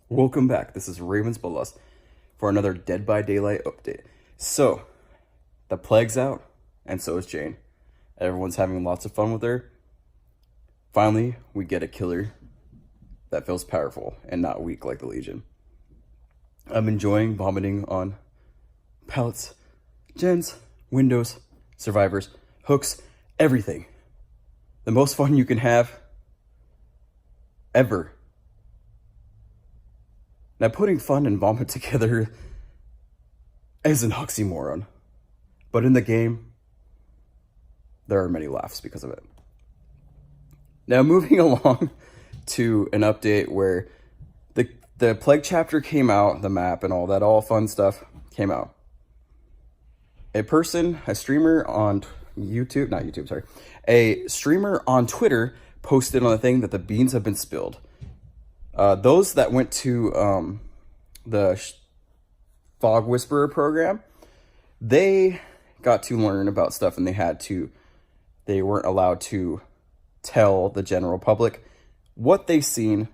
Welcome back. This is Ravensbloodlust for another Dead by Daylight update. So, the plague's out, and so is Jane. Everyone's having lots of fun with her. Finally, we get a killer that feels powerful and not weak like the Legion. I'm enjoying vomiting on pallets, gens, windows, survivors, hooks, everything. The most fun you can have ever. Now, putting fun and vomit together is an oxymoron, but in the game, there are many laughs because of it. Now, moving along to an update where the Plague chapter came out, the map and all that, all fun stuff came out. A streamer on a streamer on Twitter posted on the thing that the beans have been spilled. Those that went to the Fog Whisperer program, they got to learn about stuff, and they weren't allowed to tell the general public what they've seen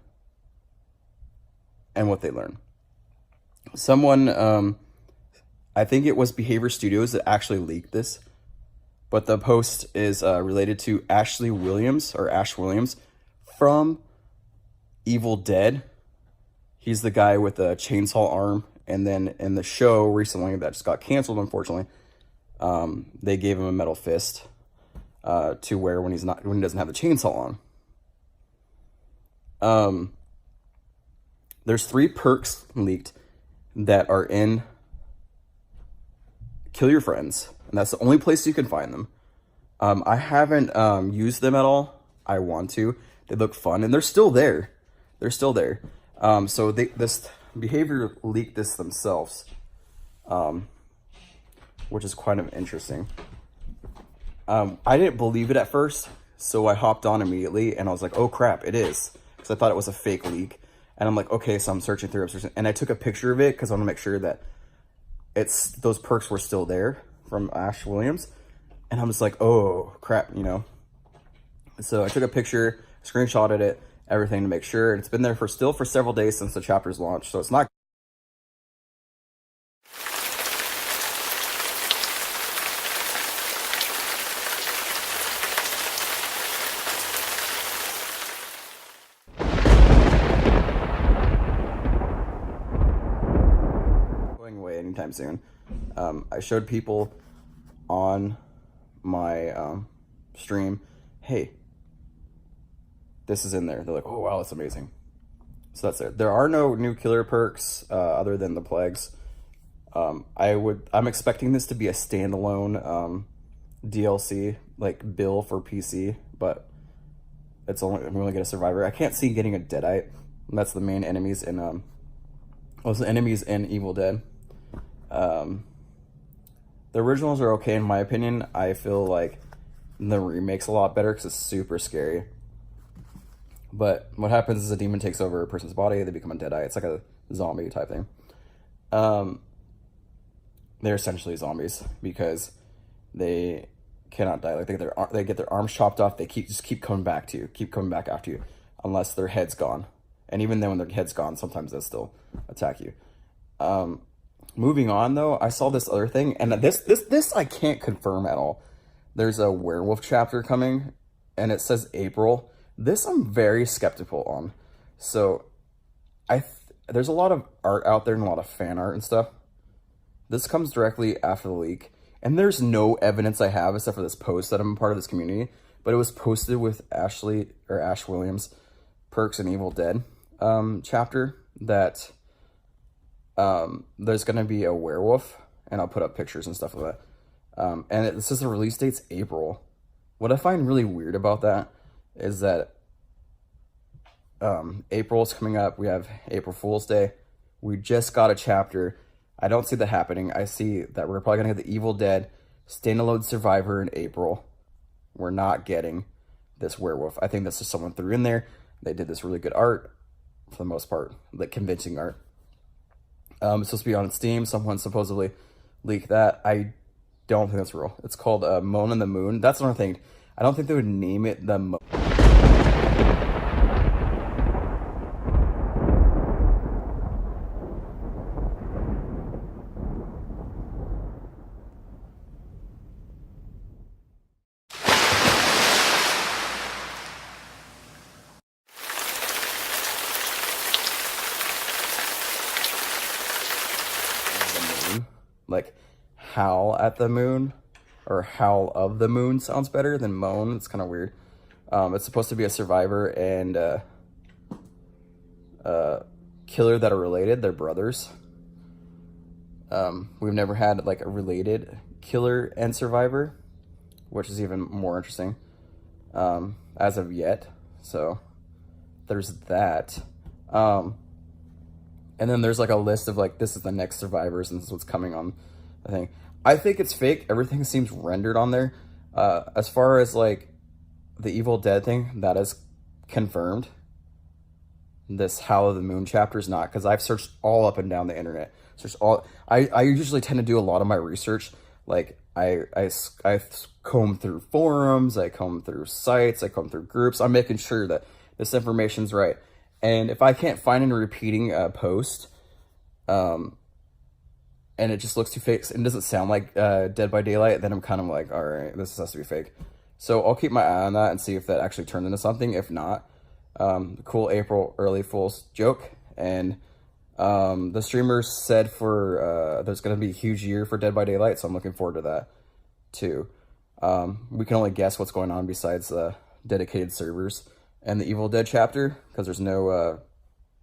and what they learned. Someone, I think it was Behavior Studios that actually leaked this, but the post is related to Ash Williams from Evil Dead. He's the guy with the chainsaw arm, and then in the show recently that just got canceled, unfortunately, they gave him a metal fist to wear when he doesn't have the chainsaw on. There's 3 perks leaked that are in Kill Your Friends, and that's the only place you can find them. I haven't used them at all. I want to. They look fun, and they're still there. So this Behavior leaked this themselves, which is kind of interesting. I didn't believe it at first, so I hopped on immediately, and I was like, oh crap, it is. Because I thought it was a fake leak. And I'm like, okay, so I'm searching through, and I took a picture of it because I want to make sure that those perks were still there from Ash Williams. And I'm just like, oh crap, So I took a picture, screenshotted it, everything to make sure. It's been there for several days since the chapter's launched, so it's not. Going away anytime soon. I showed people on my stream, hey, this is in there. They're like, oh wow, that's amazing. So that's it. There are no new killer perks other than the plagues. I'm expecting this to be a standalone DLC, like bill for PC, but I'm only get a survivor. I can't see getting a Deadite. And that's the main enemies in the enemies in Evil Dead. The originals are okay in my opinion. I feel like the remake's a lot better because it's super scary. But what happens is a demon takes over a person's body, they become a Deadite. It's like a zombie type thing. They're essentially zombies because they cannot die. Like they get their arms chopped off, they just keep coming back after you, unless their head's gone. And even then, when their head's gone, sometimes they'll still attack you. Moving on though, I saw this other thing, and this I can't confirm at all. There's a werewolf chapter coming, and it says April. This I'm very skeptical on. So there's a lot of art out there and a lot of fan art and stuff. This comes directly after the leak, and there's no evidence I have except for this post that I'm a part of this community, but it was posted with Ash Williams perks in Evil Dead chapter that there's gonna be a werewolf, and I'll put up pictures and stuff of that. And it says the release date's April. What I find really weird about that is that April's coming up. We have April Fool's Day. We just got a chapter. I don't see that happening. I see that we're probably gonna get the Evil Dead standalone survivor in April. We're not getting this werewolf. I think that's just someone threw in there. They did this really good art for the most part, like convincing art. It's supposed to be on Steam. Someone supposedly leaked that. I don't think that's real. It's called Moan in the Moon. That's another thing. I don't think they would name it the like howl at the moon, or howl of the moon sounds better than moan. It's kind of weird. It's supposed to be a survivor and killer that are related. They're brothers. We've never had like a related killer and survivor, which is even more interesting as of yet. So there's that. And then there's like a list of like, this is the next survivors and this is what's coming on the thing. I think it's fake. Everything seems rendered on there. As far as like the Evil Dead thing, that is confirmed. This Howl of the Moon chapter is not, because I've searched all up and down the internet. Searched all. I usually tend to do a lot of my research. Like I comb through forums, I comb through sites, I comb through groups. I'm making sure that this information's right. And if I can't find any repeating post, and it just looks too fake and doesn't sound like Dead by Daylight, then I'm kind of like, all right, this has to be fake. So I'll keep my eye on that and see if that actually turned into something. If not, cool April early Fool's joke. And the streamers said for there's going to be a huge year for Dead by Daylight, so I'm looking forward to that too. We can only guess what's going on besides dedicated servers and the Evil Dead chapter, because there's no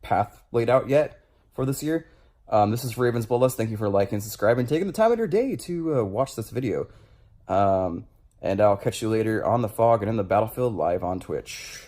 path laid out yet for this year. This is ravensbloodlust. Thank you for liking and subscribing, taking the time of your day to watch this video. And I'll catch you later on the fog and in the battlefield live on Twitch.